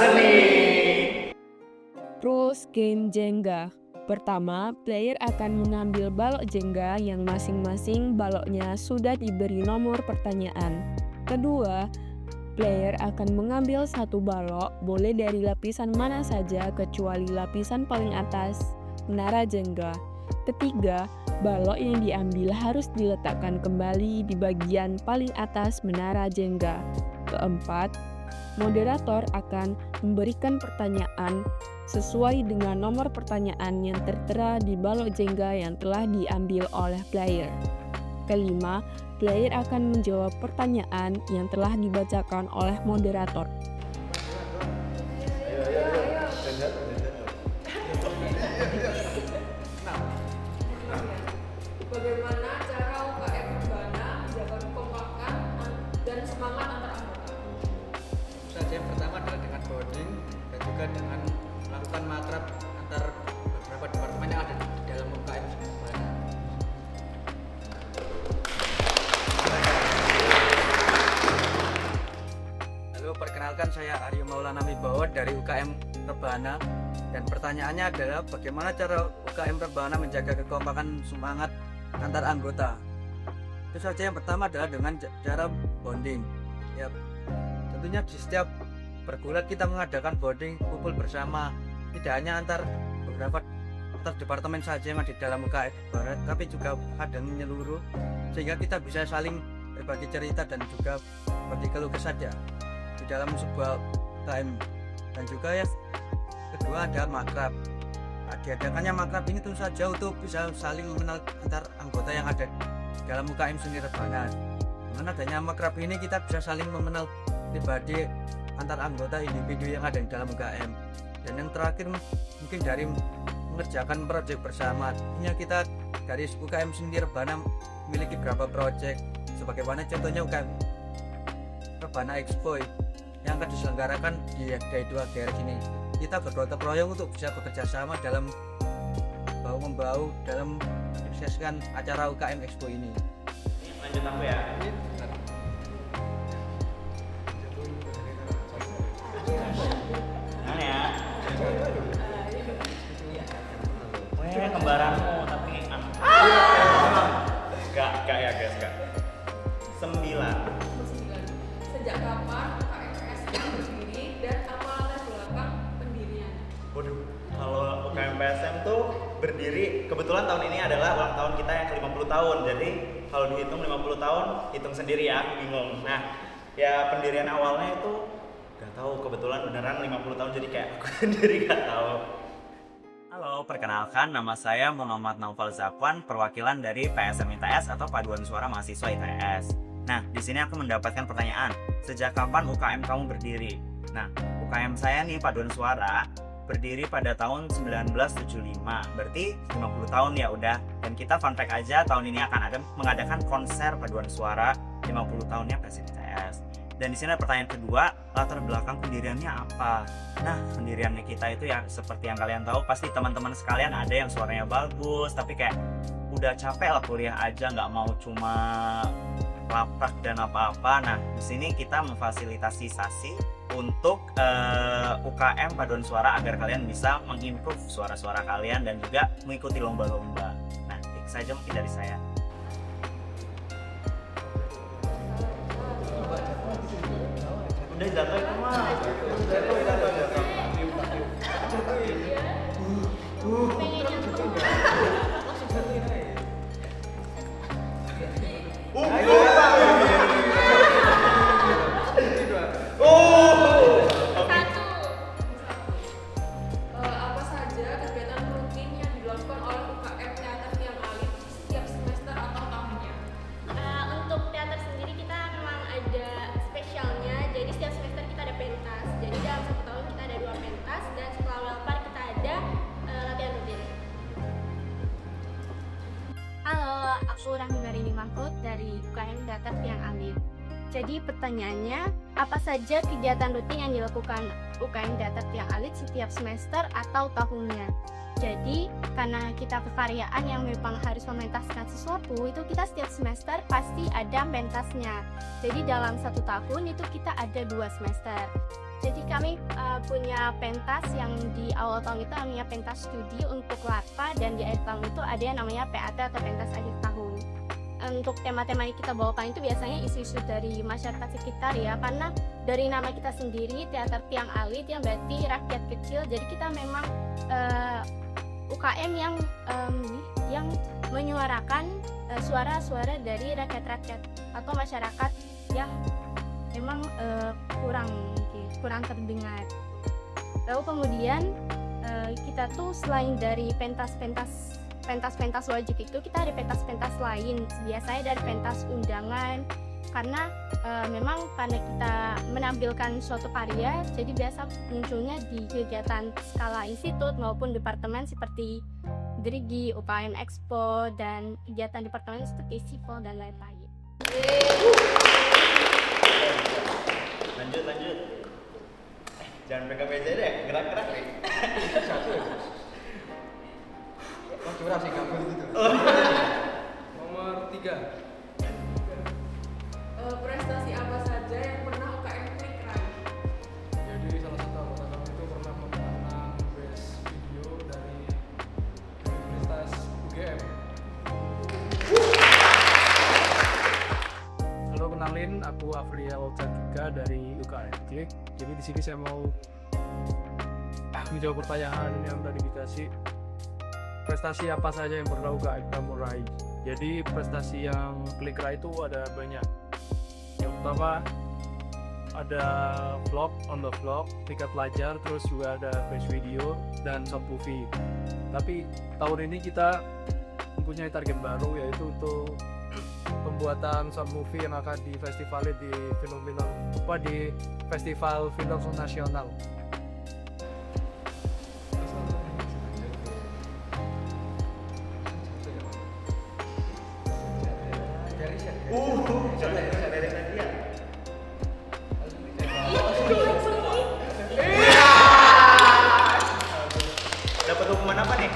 Seni. Rules game Jenga. Pertama, player akan mengambil balok Jenga yang masing-masing baloknya sudah diberi nomor pertanyaan. Kedua, player akan mengambil satu balok, boleh dari lapisan mana saja kecuali lapisan paling atas menara Jenga. Ketiga, balok yang diambil harus diletakkan kembali di bagian paling atas menara Jenga. Keempat, moderator akan memberikan pertanyaan sesuai dengan nomor pertanyaan yang tertera di balok Jenga yang telah diambil oleh player. Kelima, player akan menjawab pertanyaan yang telah dibacakan oleh moderator. Bagaimana cara UKM Urbana menjaga kekompakan dan semangat antar anggota? Saja yang pertama adalah dengan bonding dan juga dengan melakukan makrab antar beberapa departemen yang ada di dalam UKM Urbana. Halo, perkenalkan saya Aryo Maulana Wibowo dari UKM Rebana, dan pertanyaannya adalah bagaimana cara UKM Rebana menjaga kekompakan semangat antar anggota. Itu saja yang pertama adalah dengan cara bonding. Ya, tentunya di setiap pergulat kita mengadakan bonding kumpul bersama, tidak hanya antar beberapa departemen saja yang ada di dalam UKM Barat, tapi juga ada menyeluruh, sehingga kita bisa saling berbagi cerita dan juga berbagi keluh kesah di dalam sebuah UKM. Dan juga ya kedua ada makrab. Diadakannya makrab ini tentu saja untuk bisa saling mengenal antar anggota yang ada di dalam UKM Seni Rebana. Dengan adanya makrab ini kita bisa saling mengenal pribadi antar anggota individu yang ada di dalam UKM. Dan yang terakhir mungkin dari mengerjakan proyek bersama. Artinya kita dari UKM Seni Rebana memiliki beberapa proyek, sebagaimana contohnya UKM Rebana Expo yang akan diselenggarakan di D2 GRS ini. Kita bergotong royong untuk bisa bekerja sama dalam bahu-membahu dalam menyukseskan acara UKM Expo ini. Lanjut aku ya. Mana ya? Weh, kembaranmu tapi Gak ya guys, gak. 9. Sejak kapan UKM PSM berdiri dan apa latar belakang pendirian? Waduh, kalau UKM PSM tuh berdiri, kebetulan tahun ini adalah ulang tahun kita yang ke-50 tahun. Jadi kalau dihitung 50 tahun, hitung sendiri ya, aku bingung. Nah, ya pendirian awalnya itu gak tahu, kebetulan beneran 50 tahun jadi kayak aku sendiri gak tahu. Halo, perkenalkan nama saya Muhammad Naufal Zakwan, perwakilan dari PSM ITS atau Paduan Suara Mahasiswa ITS. Nah, di sini aku mendapatkan pertanyaan, sejak kapan UKM kamu berdiri? Nah, UKM saya nih Paduan Suara berdiri pada tahun 1975, berarti 50 tahun ya udah. Dan kita fun fact aja, tahun ini akan ada mengadakan konser Paduan Suara 50 tahunnya PSM ITS. Dan di sini pertanyaan kedua, latar belakang pendiriannya apa? Nah, pendiriannya kita itu ya seperti yang kalian tahu, pasti teman-teman sekalian ada yang suaranya bagus, tapi kayak udah capek lah kuliah aja, nggak mau cuma laprak dan apa-apa. Nah, di sini kita memfasilitasi untuk UKM Paduan Suara agar kalian bisa mengimprove suara-suara kalian dan juga mengikuti lomba-lomba. Nah, itu saja mungkin dari saya. Udah jatuh itu mah. Apa saja kegiatan rutin yang dilakukan oleh UKM Teater Tiang Alit setiap semester atau tahunnya? Untuk teater sendiri kita memang ada spesialnya, jadi setiap semester kita ada pentas. Jadi dalam 1 tahun kita ada 2 pentas dan setelah welpar kita ada latihan rutin. Halo, aku Rahmi Marini Mahfud dari UKM Teater Tiang Alit. Jadi pertanyaannya, apa saja kegiatan rutin yang dilakukan UKM Teater Tiang Alit setiap semester atau tahunnya? Jadi karena kita kekaryaan yang memang harus mementaskan sesuatu, itu kita setiap semester pasti ada pentasnya. Jadi dalam 1 tahun itu kita ada 2 semester. Jadi kami punya pentas yang di awal tahun itu namanya pentas studi untuk larva, dan di akhir tahun itu ada yang namanya PAT atau pentas akhir tahun. Untuk tema-tema yang kita bawakan itu biasanya isu-isu dari masyarakat sekitar ya, karena dari nama kita sendiri Teater Tiang Alit yang berarti rakyat kecil, jadi kita memang UKM yang menyuarakan suara-suara dari rakyat-rakyat atau masyarakat yang memang kurang terdengar. Lalu kemudian kita tuh selain dari pentas wajib itu, kita ada pentas-pentas lain. Biasanya dari pentas undangan, karena memang karena kita menampilkan suatu karya, jadi biasa munculnya di kegiatan skala institut maupun departemen seperti Drigi, UKM Expo, dan kegiatan departemen seperti Sipol dan lain-lain. Lanjut. Jangan pegang meja deh, gerak-gerak nih. Oh, curah sih kamu gitu. Nomor 3. Prestasi apa saja yang pernah UKM Klik raih? Jadi salah satu anggota kami itu pernah memenang best video dari Universitas UGM. Halo, kenalin, aku Afriel Candika dari UKM Klik. Jadi di sini saya mau menjawab pertanyaan yang tadi dikasih. Prestasi apa saja yang pernah UKM kamu raih? Jadi prestasi yang Klik raih itu ada banyak. Yang pertama ada vlog, on the vlog, tingkat pelajar, terus juga ada face video dan short movie. Tapi tahun ini kita mempunyai target baru, yaitu untuk pembuatan short movie yang akan di festival di festival film nasional. Dari tadi ya. Dapat hukuman apa nih?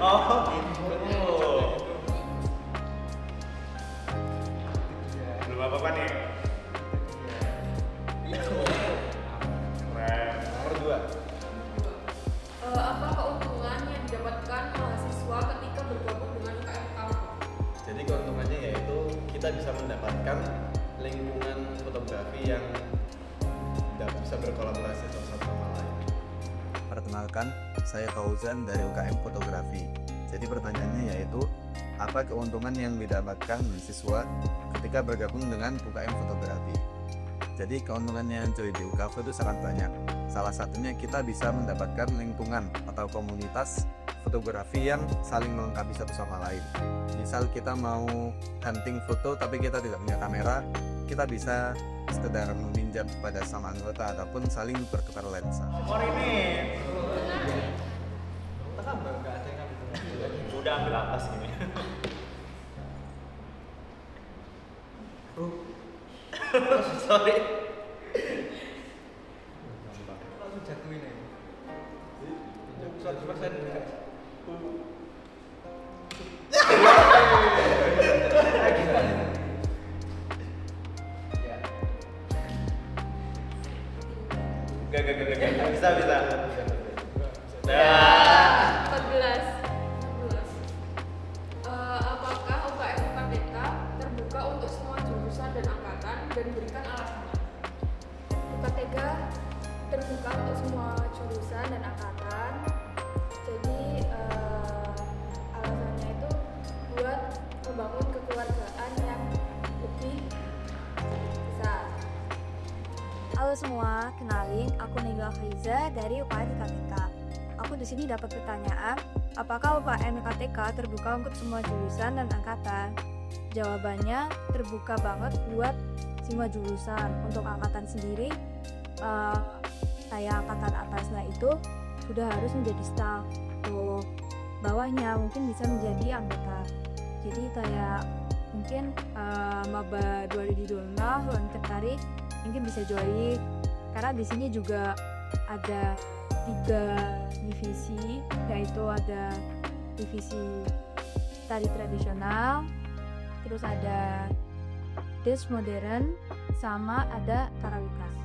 Oh gitu. Belum apa-apa nih. Keren. Nomor 2. Apa keuntungan yang didapatkan mahasiswa ketika bergabung dengan UKM kamu? Jadi keuntungannya yaitu kita bisa mendapatkan lingkungan fotografi yang bisa berkolaborasi satu sama lain. Perkenalkan, saya Fauzan dari UKM Fotografi. Jadi pertanyaannya yaitu, apa keuntungan yang didapatkan mahasiswa ketika bergabung dengan UKM Fotografi? Jadi keuntungannya cuy di UKF itu sangat banyak. Salah satunya kita bisa mendapatkan lingkungan atau komunitas fotografi yang saling melengkapi satu sama lain. Misal kita mau hunting foto tapi kita tidak punya kamera, kita bisa sekedar meminjam pada sama anggota ataupun saling bertukar lensa. Nomor ini. Udah ambil atas gini. Sorry. Langsung jatuhin aja. 100%. Gak. Bisa. Ya. Nah. 14. Apakah UKM UKTK terbuka untuk semua jurusan dan angkatan, dan berikan alasannya? UKTK terbuka untuk semua jurusan dan angkatan. Jadi alasannya itu buat membangun kekeluargaan yang lebih besar. Halo semua, kenalin aku Nigel Faiza dari UKM IKTK. Aku di sini dapat pertanyaan, apakah UKM IKTK terbuka untuk semua jurusan dan angkatan? Jawabannya terbuka banget buat semua jurusan. Untuk angkatan sendiri, kayak angkatan atasnya itu sudah harus menjadi staff. Untuk bawahnya mungkin bisa menjadi anggota. Jadi kayak mungkin maba 2025 yang tertarik mungkin bisa join, karena di sini juga ada 3 divisi, yaitu ada divisi tari tradisional, terus ada dance modern, sama ada tarawikas.